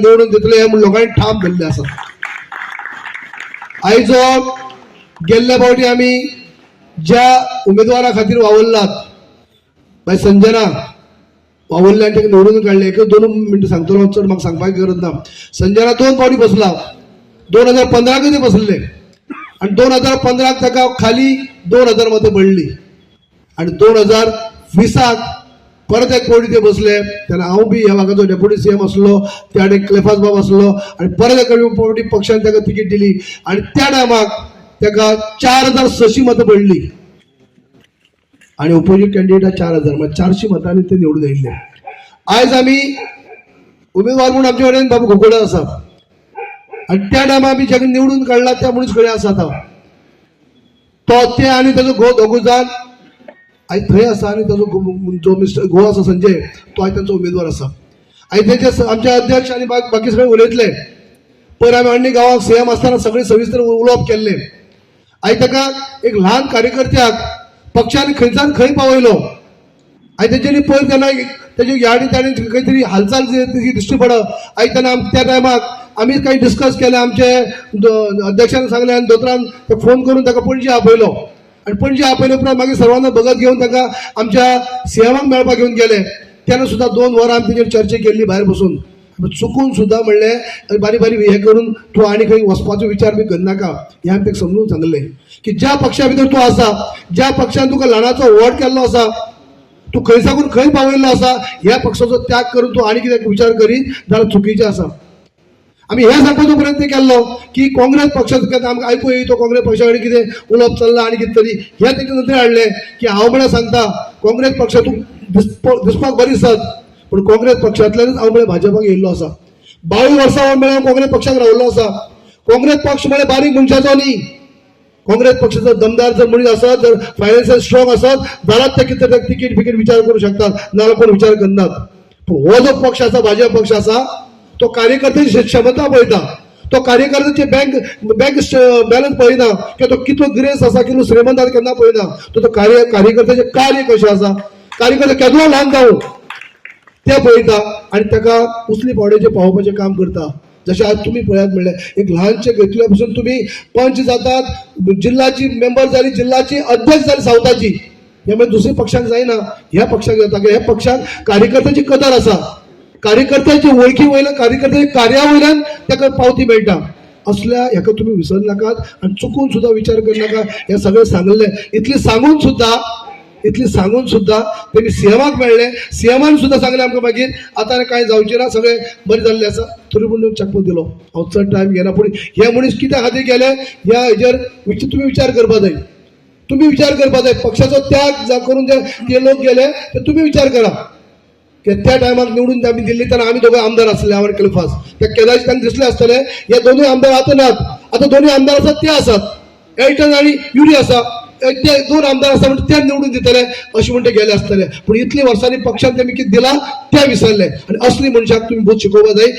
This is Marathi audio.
निवडून दितले हे लोकांनी ठाम धरले आसा. आयजो गेल्ल्या फावटी आमी ज्या उमेदवारा खातीर वावरलात भाई संजना वावरले आनी ताका निवडून काडले. एक 2 मिनटां सांगतलो, चड म्हाका सांगपाची गरज ना. संजना 2 फावटी बसला. 2015 ते बसले आणि 2015 ताका खाली 2000 मतां पडली आणि 2020 परत एक फावटी ते बसले. तेन्ना हांव बी ह्या भागाचो डेप्युटी सीएम आसलो, त्या कडेन क्लेफास बाब आसलो आणि परत एक फावटी पक्षान ताका तिकीट दिली आणि त्या टायमाक ताका 4600 मतां पडली आणि ओपोजिट कॅन्डिडेट 4000 म्हणजे 400 मतांनी ते निवडून येयल्ले. आयज आमी उमेदवार म्हणून आमचे कडेन बाबू घोकोडे आसा आणि त्या टायमा आमी जेका निवडून काडला त्या मनीस कडेन आसा तो ते आनी ताजो घो दोगूय जाण आयज थंय आसा आणि ताजो जो मिस्टर घो आसा संजय तो आयज तांचो उमेदवार आसा. आयज तेचे आमचे अध्यक्ष आनी बाकी सगळे उलयतले. पयर आमी अण्णी गांवांक सीएम आसतना सगळे सविस्तर उलोवप केल्ले. आयज ताका एक ल्हान कार्यकर्त्याक पक्षान खंयच्यान खंय पावयलो. आयज तेच्यानी पयर तेन्ना तेजे याडी ताणी खंय तरी हालचाल जी दिश्टी पडत. आयज तेन्ना त्या टायमाक आमी काही डिस्कस केले. आमचे अध्यक्षान सांगले आनी दोतोरान फोन करून ताका पणजे आपयलो आणि पणजे आपयले उपरांत मागीर सर्वांना बगत घेवन ताका आमच्या सीएमाक मेळपाक घेवन गेले. तेन्ना सुद्दां 2 वरां आमी तेजेर चर्चा केल्ली भायर बसून. चुकून सुद्दां म्हणलें बारीक बारीक हे करून तूं आनी खंय वचपाचो विचार बी करनाका हें आमी ताका समजून सांगलें की ज्या पक्षा भितर तूं आसा, ज्या पक्षान तुका ल्हानाचो वोट केल्लो आसा, तूं खंय साकून खंय पावयल्लो आसा, ह्या पक्षाचो त्याग करून तूं आनी कितें विचार करीत जाल्यार चुकीचें आसा. आमी हे सांगपाचो प्रयत्न केल्लो की काँग्रेस पक्षाचो आमकां आयकूं येतो काँग्रेस पक्षा कडेन कितें उलोवप चल्लां आनी कितें तरी हे तेच्या नंतर हाडलें की हांव म्हळ्यार सांगता काँग्रेस पक्षातून दिसपाक बरी दिसत पूण काँग्रेस पक्षांतल्यानच हांव म्हळ्यार भाजपाक येयल्लो आसा. 22 वर्सां हांव म्हळ्यार काँग्रेस पक्षाक रावल्लो आसा. काँग्रेस पक्ष म्हळ्यार बारीक मनशाचो न्ही. काँग्रेस पक्षाचो दमदार जर मनीस आसत, जर फायनान्शियल स्ट्रॉंग आसत जाल्यार ते कितें तिकीट बिकीट विचार करूं शकतात, नाल्यार कोण विचार करनात. पूण हो जो पक्ष आसा, भाजप पक्ष आसा, तो कार्यकर्त्याची क्षमता पळयता. तो कार्यकर्त्याचे बँक बॅलन्स पळयना की तो कितलो गिरेस्त आसा, कितलो श्रीमंत आसा केन्ना पळयना. तो कार्यकर्त्याचे कार्य कशें आसा, कार्यकर्ता केदो ल्हान जावं ते पळयता आणि ताका उसली पावड्याचेर पावोवपाचें काम करता. जशें आज तुम्ही पळयात म्हणलें एक ल्हानशें घेतल्या पासून तुम्ही पंच जातात, जिल्ल्याची मेंबर जाली, जिल्ल्याची अध्यक्ष जाली सावथाची. हे म्हणजे दुसऱ्या पक्षाक जायना, ह्या पक्षाक जाता. ह्या पक्षाक कार्यकर्त्याची कदर आसा. कार्यकर्त्याची वळखी वयल्यान, कार्यकर्त्याच्या कार्या वयल्यान ताका पावती मेळटा. असल्या हेका तुम्ही विसर नाकात आणि चुकून सुद्धा विचार करनाका. हे सगळें सांगलें. इतली सांगून सुद्धा त्यांनी सीएमाक मेळ्ळे. सीएमान सुद्धा सांगलें आमकां मागीर आतां कांय जावचें ना, सगळें बरें जाल्लें आसा. तरी पूण चकमो दिलो. हांव चड टायम घेना पूण हे मनीस कित्या खातीर गेले ह्या हेजेर तुम्ही विचार करपा जाय. तुम्ही विचार करपा जाय. पक्षाचो त्याग करून जे लोक गेले ते तुम्ही विचार करा. त्या टायमाक निवडून आमी दिल्ली तेन्ना आमी दोघे आमदार आसले, हांव आनी क्लेफास. त्या कदाचित तांकां दिसलें आसतलें हे दोनूय आमदार आतां नात. आतां दोनूय आमदार आसात ते आसात, एल्टन आनी युरी आसा. ते 2 आमदार आसा म्हणजे ते निवडून दितले अशें म्हणून ते गेले आसतले. पूण इतली वर्सांनी पक्षान तेमी कितें दिला ते विसरले. आनी असली मनशाक तुम्ही बहुत शिकोवपा जाय.